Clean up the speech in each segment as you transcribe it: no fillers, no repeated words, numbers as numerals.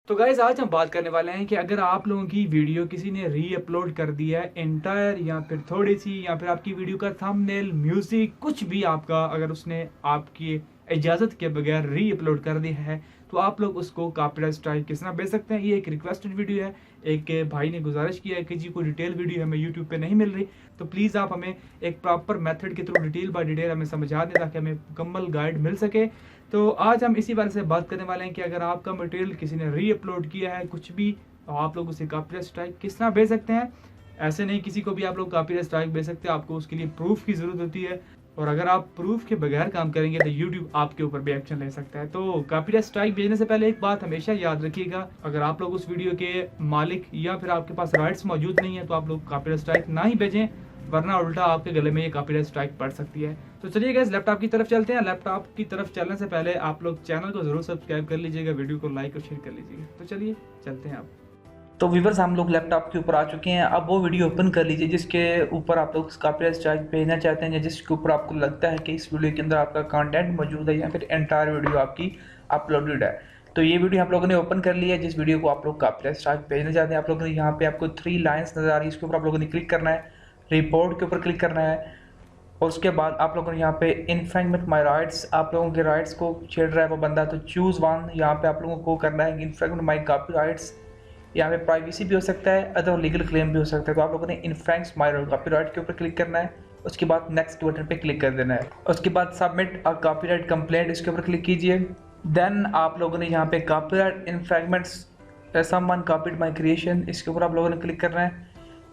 तो गाइज आज हम बात करने वाले हैं कि अगर आप लोगों की वीडियो किसी ने री अपलोड कर दी है एंटायर या फिर थोड़ी सी या फिर आपकी वीडियो का थंबनेल म्यूजिक कुछ भी आपका अगर उसने आपकी इजाज़त के बगैर री अपलोड कर दिया है तो आप लोग उसको कॉपीराइट स्ट्राइक किस तरह भेज सकते हैं। ये एक रिक्वेस्टेड वीडियो है। एक भाई ने गुजारिश किया है कि जी कोई डिटेल वीडियो हमें यूट्यूब पे नहीं मिल रही, तो प्लीज़ आप हमें एक प्रॉपर मेथड के थ्रू डिटेल बाय डिटेल हमें समझा दें ताकि हमें मुकम्मल गाइड मिल सके। तो आज हम इसी बारे से बात करने वाले हैं कि अगर आपका मटेरियल किसी ने री अपलोड किया है कुछ भी, तो आप लोग उसे कॉपीराइट स्ट्राइक किस तरह भेज सकते हैं। ऐसे नहीं किसी को भी आप लोग कॉपीराइट स्ट्राइक भेज सकते हैं, आपको उसके लिए प्रूफ की ज़रूरत होती है और अगर आप प्रूफ के बगैर काम करेंगे तो यूट्यूब आपके ऊपर भी एक्शन ले सकता है। तो कॉपीराइट स्ट्राइक भेजने से पहले एक बात हमेशा याद रखिएगा, अगर आप लोग उस वीडियो के मालिक या फिर आपके पास राइट्स मौजूद नहीं है तो आप लोग कॉपीराइट स्ट्राइक ना ही भेजें, वरना उल्टा आपके गले में ये कॉपीराइट स्ट्राइक पड़ सकती है। तो चलिए गाइस लैपटॉप की तरफ चलते हैं। लैपटॉप की तरफ चलने से पहले आप लोग चैनल को जरूर सब्सक्राइब कर लीजिएगा, वीडियो को लाइक और शेयर कर लीजिएगा। तो चलिए चलते हैं। आप तो व्यूवर्स हम लोग लैपटॉप के ऊपर आ चुके हैं। अब वो वीडियो ओपन कर लीजिए जिसके ऊपर आप लोग कॉपीराइट स्ट्राइक भेजना चाहते हैं या जिसके ऊपर आपको लगता है कि इस वीडियो के अंदर आपका कंटेंट मौजूद है या फिर एंटायर वीडियो आपकी अपलोडेड है। तो ये वीडियो आप लोगों ने ओपन कर लिया है जिस वीडियो को आप लोग कॉपीराइट स्ट्राइक भेजना चाहते हैं। आप लोगों ने यहाँ पे आपको 3 लाइन्स नजर आ रही है, इसके ऊपर आप लोगों ने क्लिक करना है, रिपोर्ट के ऊपर क्लिक करना है और उसके बाद आप लोगों ने यहाँ पे इन्फ्रिंजमेंट माई राइट्स, आप लोगों के राइट्स को छेड़ रहा है वो बंदा, तो चूज़ वन यहाँ पे आप लोगों को करना है। इन्फ्रिंजमेंट माई कॉपी राइट्स, यहाँ पे प्राइवेसी भी हो सकता है, अदर लीगल क्लेम भी हो सकता है। तो आप लोगों ने इन्फ्रिंज माई कॉपीराइट के ऊपर क्लिक करना है, उसके बाद नेक्स्ट बटन पे क्लिक कर देना है। उसके बाद सबमिट अ कॉपीराइट कंप्लेंट, इसके ऊपर क्लिक कीजिए। देन आप लोगों ने यहाँ पे कॉपीराइट इन्फ्रिंजमेंट्स समवन कॉपीड माई क्रिएशन, इसके ऊपर आप लोगों ने क्लिक करना है।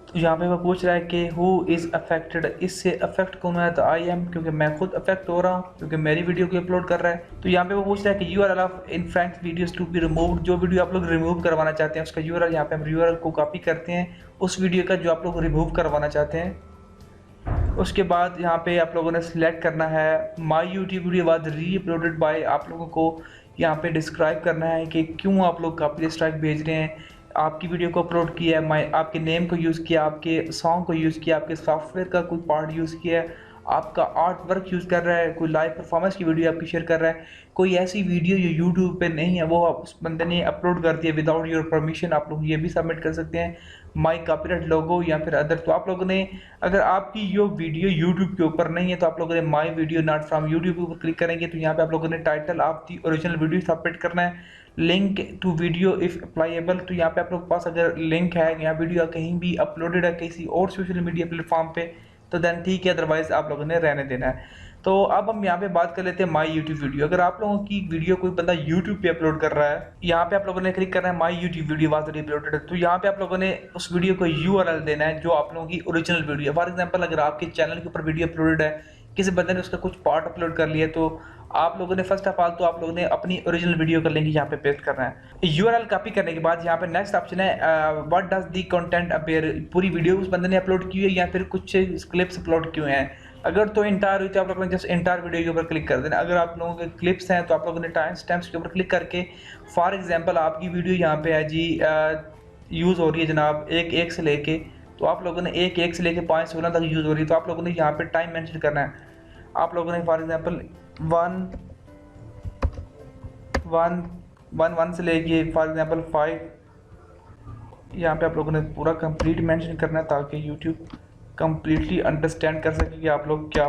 तो यहाँ पे वो पूछ रहा है कि हु इज़ अफेक्टेड, इससे अफेक्ट कौन है, तो आई एम, क्योंकि मैं खुद अफेक्ट हो रहा हूँ क्योंकि मेरी वीडियो को अपलोड कर रहा है। तो यहाँ पे वो पूछ रहा है कि you are of infract videos to be removed, जो वीडियो आप लोग रिमूव करवाना चाहते हैं उसका यूआरएल, यहाँ पे हम यूआरएल को कॉपी करते हैं उस वीडियो का जो आप लोग रिमूव करवाना चाहते हैं। उसके बाद यहाँ पे आप लोगों ने सिलेक्ट करना है माई यूट्यूब वीडियो वाज री अपलोडेड बाय, आप लोगों को यहाँ पे डिस्क्राइब करना है कि क्यों आप लोग कॉपीराइट स्ट्राइक भेज रहे हैं। आपकी वीडियो को अपलोड किया है, आपके नेम को यूज़ किया, आपके सॉन्ग को यूज़ किया, आपके सॉफ्टवेयर का कोई पार्ट यूज़ किया है, आपका आर्ट वर्क यूज़ कर रहा है, कोई लाइव परफॉर्मेंस की वीडियो आपकी शेयर कर रहा है, कोई ऐसी वीडियो जो यूट्यूब पे नहीं है वो उस बंदे ने अपलोड कर दिया विदाउट योर परमिशन, आप लोग ये भी सबमिट कर सकते हैं माई कॉपीराइट लोगो या फिर अदर। तो आप लोगों ने अगर आपकी ये वीडियो यूट्यूब के ऊपर नहीं है तो आप लोगों ने my video not from YouTube के ऊपर क्लिक करेंगे तो यहाँ पे आप लोगों ने title of the original video submit करना है, लिंक टू वीडियो इफ अप्लाइएबल, तो यहाँ पे आप लोग के पास अगर लिंक है या वीडियो कहीं भी अपलोडेड है किसी और सोशल मीडिया प्लेटफॉर्म पे तो देन ठीक है, अदरवाइज आप लोगों ने रहने देना है। तो अब हम यहाँ पे बात कर लेते हैं माई यूट्यूब वीडियो। अगर आप लोगों की वीडियो कोई बंदा यूट्यूब पे अपलोड कर रहा है, यहाँ पे आप लोगों ने क्लिक करना है my YouTube video was uploaded, तो यहाँ पे आप लोगों ने उस वीडियो को यूआरएल देना है जो आप लोगों की ओरिजिनल वीडियो। फॉर एग्जाम्पल अगर आपके चैनल के ऊपर वीडियो अपलोडेड है, किसी बंदे ने उसका कुछ पार्ट अपलोड कर लिया, तो आप लोगों ने फर्स्ट ऑफ ऑल तो आप लोगों ने अपनी ओरिजिनल वीडियो का लिंक यहाँ पे पेस्ट करना है। यूआरएल कॉपी करने के बाद यहाँ पे नेक्स्ट ऑप्शन है what does the content appear, पूरी वीडियो उस बंदे ने अपलोड की है या फिर कुछ क्लिप्स अपलोड किए हैं। अगर तो इंटायर हुई तो आप लोगों ने जस्ट इंटायर वीडियो के ऊपर क्लिक कर देना। अगर आप लोगों के क्लिप्स हैं तो आप लोगों ने टाइम स्टैम्प्स के ऊपर क्लिक करके, फॉर एग्जांपल आपकी वीडियो यहाँ पे है जी यूज़ हो रही है जनाब 1 से लेके, तो आप लोगों ने 1 से लेके 5:16 तक यूज़ हो रही है, तो आप लोगों ने यहाँ पे टाइम मेंशन करना है। आप लोगों ने फॉर एग्जांपल 1 से लेके फॉर एग्जांपल 5, यहाँ पे आप लोगों ने पूरा कंप्लीट मेंशन करना है ताकि यूट्यूब कंप्लीटली अंडरस्टैंड कर सके कि आप लोग क्या।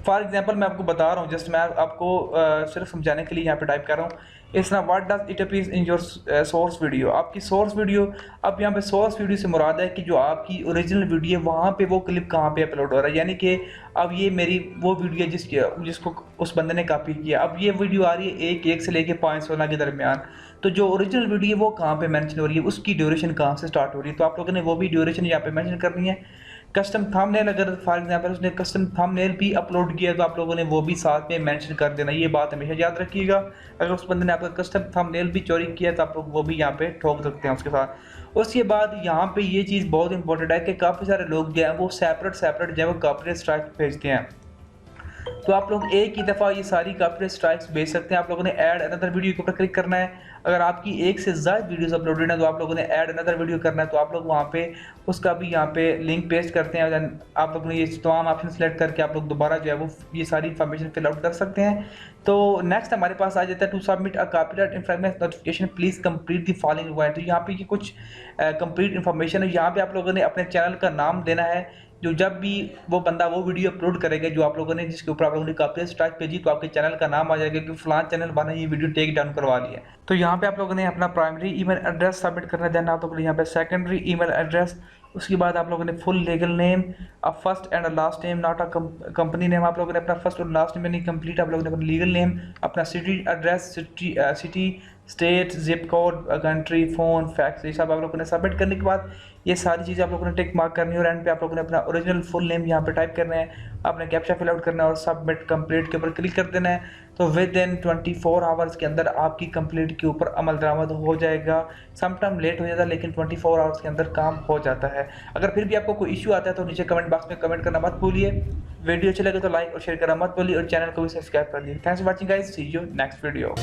फॉर एग्जांपल मैं आपको बता रहा हूँ, जस्ट मैं आपको सिर्फ समझाने के लिए यहाँ पे टाइप कर रहा हूँ। इस तरह what does it appear in your source video, आपकी सोर्स वीडियो। अब यहाँ पे सोर्स वीडियो से मुराद है कि जो आपकी ओरिजिनल वीडियो है वहाँ पे वो क्लिप कहाँ पे अपलोड हो रहा है, यानी कि अब ये मेरी वो वीडियो जिसको उस बंदे ने कॉपी किया, अब ये वीडियो आ रही है 1 से लेके 5:16 के दरमियान, तो जो ओरिजिनल वीडियो है वो कहाँ पे मेंशन हो रही है, उसकी ड्यूरेशन कहाँ से स्टार्ट हो रही है, तो आप लोगों ने वो भी ड्यूरेशन यहाँ पे मेंशन करनी है। कस्टम थंबनेल, अगर फॉर एग्जांपल उसने कस्टम थंबनेल भी अपलोड किया तो आप लोगों ने वो भी साथ में मेंशन कर देना। ये बात हमेशा याद रखिएगा, अगर उस बंदे ने आपका कस्टम थंबनेल भी चोरी किया तो आप लोग वो भी यहाँ पे ठोक सकते हैं उसके साथ। उसके बाद यहाँ पे ये चीज़ बहुत इंपॉर्टेंट है कि काफ़ी सारे लोग जो हैं वो सेपरेट जो है वो कॉपीराइट स्ट्राइक भेजते हैं। तो आप लोग एक ही दफ़ा ये सारी कॉपीराइट स्ट्राइक्स भेज सकते हैं। आप लोगों ने ऐड अनदर वीडियो के ऊपर क्लिक करना है। अगर आपकी एक से ज़्यादा वीडियोस अपलोडेड है तो आप लोगों ने ऐड अनदर वीडियो करना है, तो आप लोग वहाँ पे उसका भी यहाँ पे लिंक पेस्ट करते हैं। देन आप लोगों ने ये तमाम ऑप्शन सेलेक्ट करके आप लोग दोबारा जो है वो ये सारी इन्फॉर्मेशन फिल आउट कर सकते हैं। तो नेक्स्ट हमारे पास आ जाता है to submit a copyright information notification please complete the following requirement. तो यहाँ पे ये कुछ कंप्लीट इन्फॉर्मेशन है। यहाँ पे आप लोगों ने अपने चैनल का नाम देना है, जो जब भी वो बंदा वो वीडियो अपलोड करेगा जो आप लोगों ने जिसके ऊपर आप लोगों ने कॉपीराइट स्ट्राइक भेजी, तो आपके चैनल का नाम आ जाएगा कि फलां चैनल वाला ये वीडियो टेक डाउन करवा लिया। तो यहाँ पे आप लोगों ने अपना प्राइमरी ईमेल एड्रेस सबमिट करना है। देन आप लोगों ने यहाँ पे सेकेंडरी ईमेल एड्रेस, उसके बाद आप लोगों ने full legal name, a first and a last name not a company name. आप लोगों ने अपना फर्स्ट और लास्ट नेम नहीं कंप्लीट, आप लोगों ने अपना लीगल नेम, अपना city address, city state, zip code, country, phone, fax, ये सब आप लोगों ने सबमिट करने के बाद ये सारी चीज़ें आप लोगों ने टिक मार्क करनी है और एंड पे आप लोगों ने अपना ओरिजिनल फुल नेम यहाँ पे टाइप करना है, आपने कैप्चा फिल आउट करना है और सबमिट कंप्लीट के ऊपर क्लिक कर देना है। तो विद इन 24 आवर्स के अंदर आपकी कंप्लीट के ऊपर अमल दरामद हो जाएगा। समटाइम लेट हो जाता है लेकिन 24 आवर्स के अंदर काम हो जाता है। अगर फिर भी आपको कोई इशू आता है तो नीचे कमेंट बॉक्स में कमेंट करना मत भूलिए। वीडियो अच्छी लगे तो लाइक और शेयर करना मत भूलिए और चैनल को भी सब्सक्राइब कर दीजिए। Thanks for watching guys, see you next video.